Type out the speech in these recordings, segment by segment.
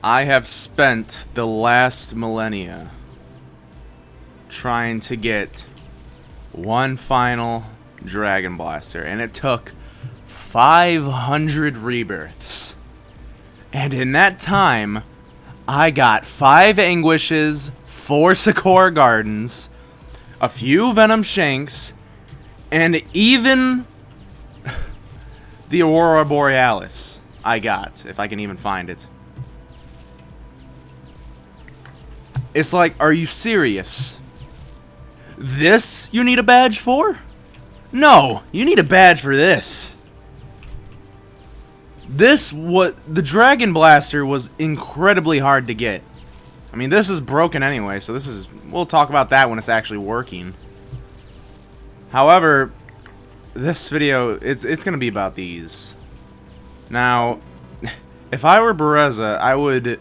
I have spent the last millennia trying to get one final Dragon Blaster, and it took 500 rebirths. And in that time, I got 5 Anguishes, 4 Sakura Gardens, a few Venom Shanks, and even the Aurora Borealis I got, if I can even find it. It's like, are you serious? This you need a badge for? No, you need a badge for this. The Dragon Blaster was incredibly hard to get. I mean, this is broken anyway, so we'll talk about that when it's actually working. However, this video, it's gonna be about these. Now, if I were Bereza, I would,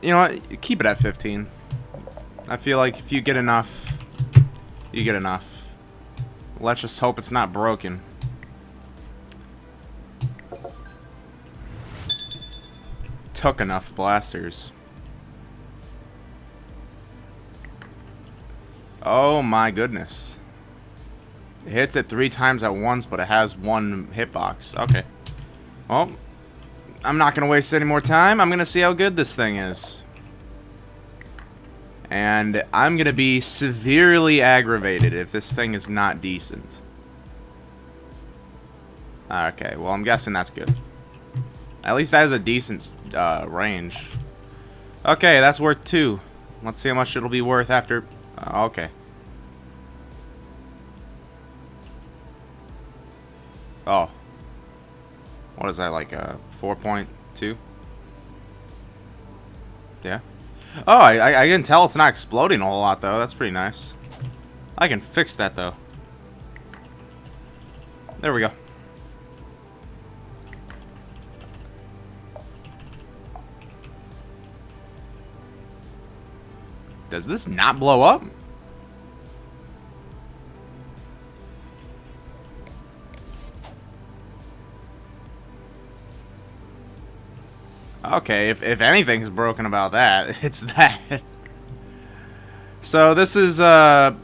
you know what, keep it at 15. I feel like if you get enough, you get enough. Let's just hope it's not broken. Took enough blasters. Oh my goodness. It hits it 3 times at once, but it has 1 hitbox. Okay. Well, I'm not going to waste any more time. I'm going to see how good this thing is. And I'm going to be severely aggravated if this thing is not decent. Okay, well, I'm guessing that's good. At least that has a decent range. Okay, that's worth 2. Let's see how much it'll be worth after... okay. Oh. What is that, like a 4.2? Yeah. Oh, I can tell it's not exploding a whole lot, though. That's pretty nice. I can fix that, though. There we go. Does this not blow up? Okay, if anything's broken about that, it's that. So this is 4.1,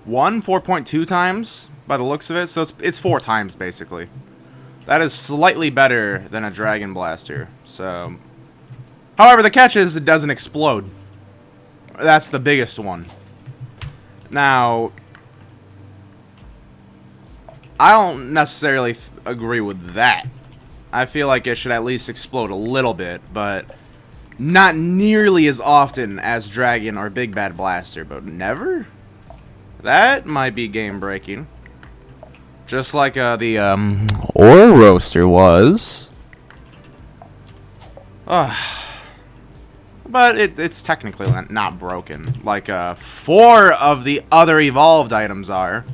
4.2 times by the looks of it. So it's 4 times basically. That is slightly better than a Dragon Blaster. So, however, the catch is it doesn't explode. That's the biggest one. Now, I don't necessarily agree with that. I feel like it should at least explode a little bit, but not nearly as often as Dragon or Big Bad Blaster, but never? That might be game-breaking. Just like the Ore Roaster was. But it's technically not broken, like 4 of the other evolved items are.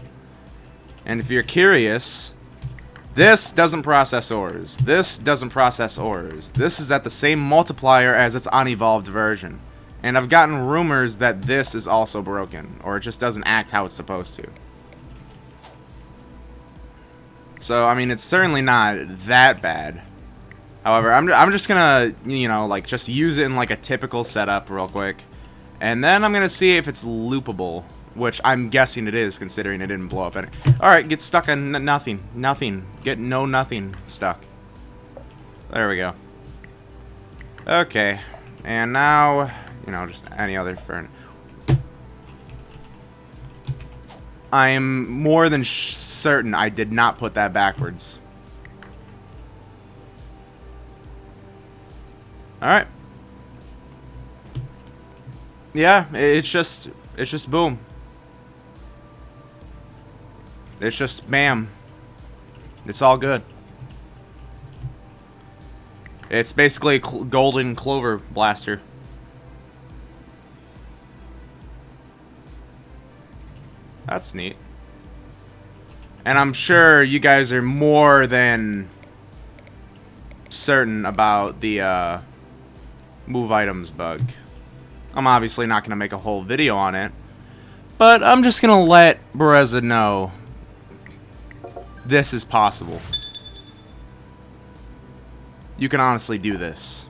And if you're curious... this doesn't process ores. This doesn't process ores. This is at the same multiplier as its unevolved version. And I've gotten rumors that this is also broken, or it just doesn't act how it's supposed to. So, I mean, it's certainly not that bad. However, I'm just gonna, you know, like, just use it in, like, a typical setup real quick. And then I'm gonna see if it's loopable. Which I'm guessing it is, considering it didn't blow up any. Alright, get stuck on nothing. Nothing. Get nothing stuck. There we go. Okay. And now, you know, just any other fern. I'm more than certain I did not put that backwards. Alright. Yeah, it's just boom. It's just bam. It's all good. It's basically a golden clover blaster. That's neat. And I'm sure you guys are more than certain about the move items bug. I'm obviously not going to make a whole video on it, but I'm just going to let Bereza know this is possible. you can honestly do this.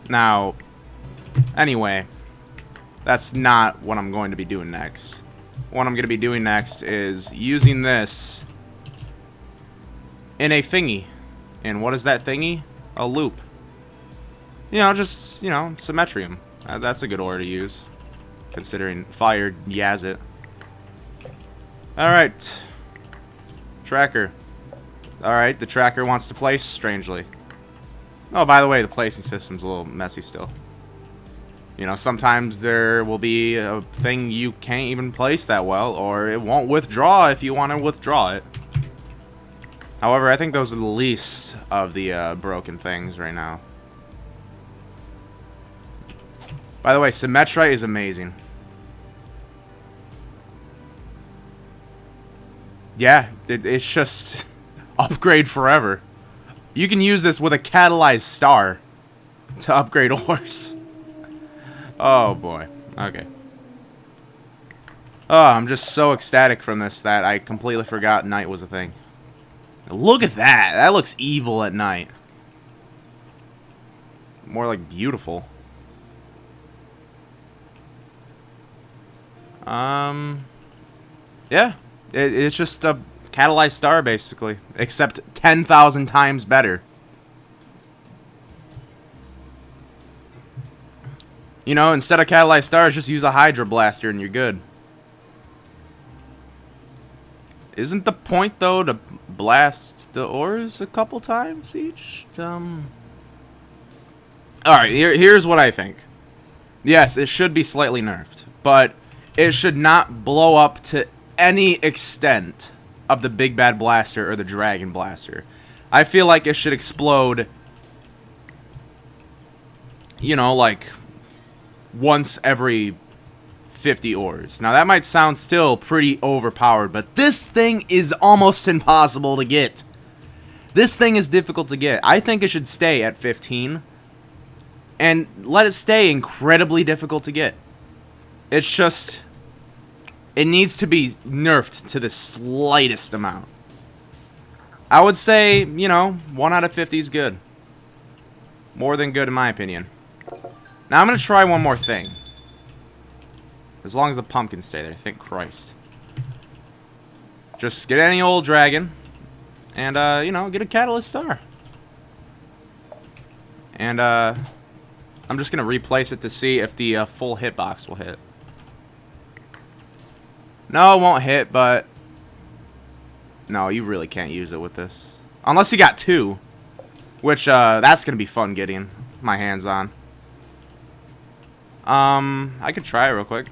Now, anyway, that's not what I'm going to be doing next. What I'm going to be doing next is using this in a thingy. And what is that thingy? A loop. You know, just, you know, Symmetrium. That's a good ore to use, considering fire yaz it. Alright. Tracker. Alright, the tracker wants to place, strangely. Oh, by the way, the placing system's a little messy still. You know, sometimes there will be a thing you can't even place that well, or it won't withdraw if you want to withdraw it. However, I think those are the least of the broken things right now. By the way, Symmetrite is amazing. Yeah, it's just upgrade forever. You can use this with a catalyzed star to upgrade ores. Oh boy. Okay. Oh, I'm just so ecstatic from this that I completely forgot night was a thing. Look at that. That looks evil at night. More like beautiful. Yeah. It's just a catalyzed star, basically. Except 10,000 times better. You know, instead of catalyzed stars, just use a Hydra blaster and you're good. Isn't the point, though, to blast the ores a couple times each? Alright, here's what I think. Yes, it should be slightly nerfed, but it should not blow up to any extent of the Big Bad Blaster or the Dragon Blaster. I feel like it should explode, you know, like once every 50 ores. Now that might sound still pretty overpowered, but this thing is almost impossible to get. This thing is difficult to get. I think it should stay at 15 and let it stay incredibly difficult to get. It's just, it needs to be nerfed to the slightest amount. I would say, you know, 1 out of 50 is good. More than good in my opinion. Now I'm going to try one more thing. As long as the pumpkins stay there, thank Christ. Just get any old dragon. And, you know, get a catalyst star. And, I'm just going to replace it to see if the full hitbox will hit. No, it won't hit, but... No, you really can't use it with this. Unless you got 2. Which, that's going to be fun getting my hands on. I could try it real quick.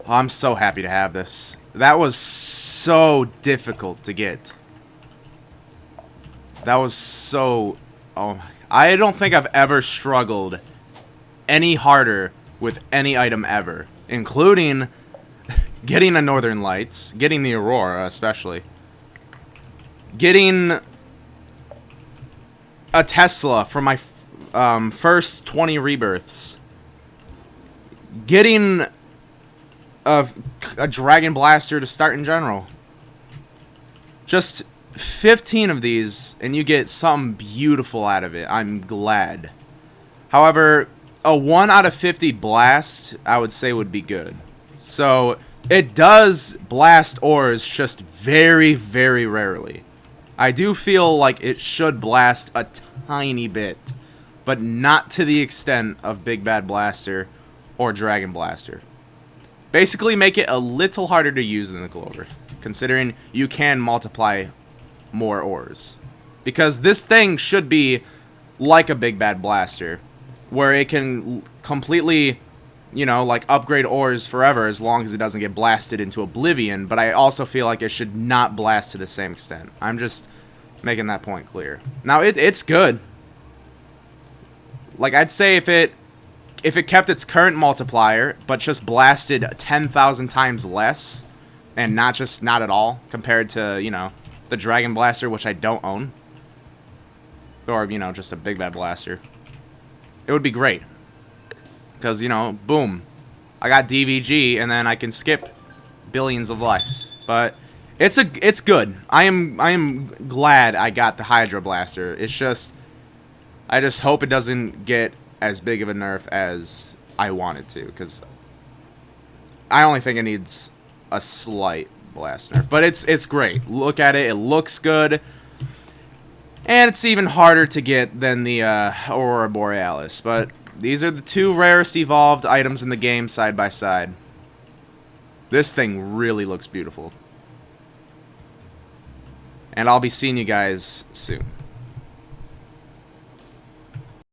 Oh, I'm so happy to have this. That was so difficult to get. That was so... Oh my... I don't think I've ever struggled any harder with any item ever. Including getting a Northern Lights. Getting the Aurora, especially. Getting a Tesla for my first 20 rebirths. Getting a Dragon Blaster to start in general. Just 15 of these, and you get something beautiful out of it. I'm glad. However, a 1 out of 50 blast, I would say, would be good. So, it does blast ores just very, very rarely. I do feel like it should blast a tiny bit, but not to the extent of Big Bad Blaster or Dragon Blaster. Basically, make it a little harder to use than the Clover, considering you can multiply more ores. Because this thing should be like a Big Bad Blaster, where it can completely, you know, like upgrade ores forever as long as it doesn't get blasted into oblivion, but I also feel like it should not blast to the same extent. I'm just making that point clear. Now, it's good. Like, I'd say if it kept its current multiplier, but just blasted 10,000 times less, and not at all, compared to, you know, the Dragon Blaster, which I don't own, or, you know, just a Big Bad Blaster, it would be great. Because, you know, boom, I got DVG, and then I can skip billions of lives. But It's good. I am glad I got the Hydra blaster. It's just I just hope it doesn't get as big of a nerf as I want it to, because I only think it needs a slight blast nerf. But it's great. Look at it. It looks good. And it's even harder to get than the Aurora Borealis. But these are the two rarest evolved items in the game side by side. This thing really looks beautiful. And I'll be seeing you guys soon.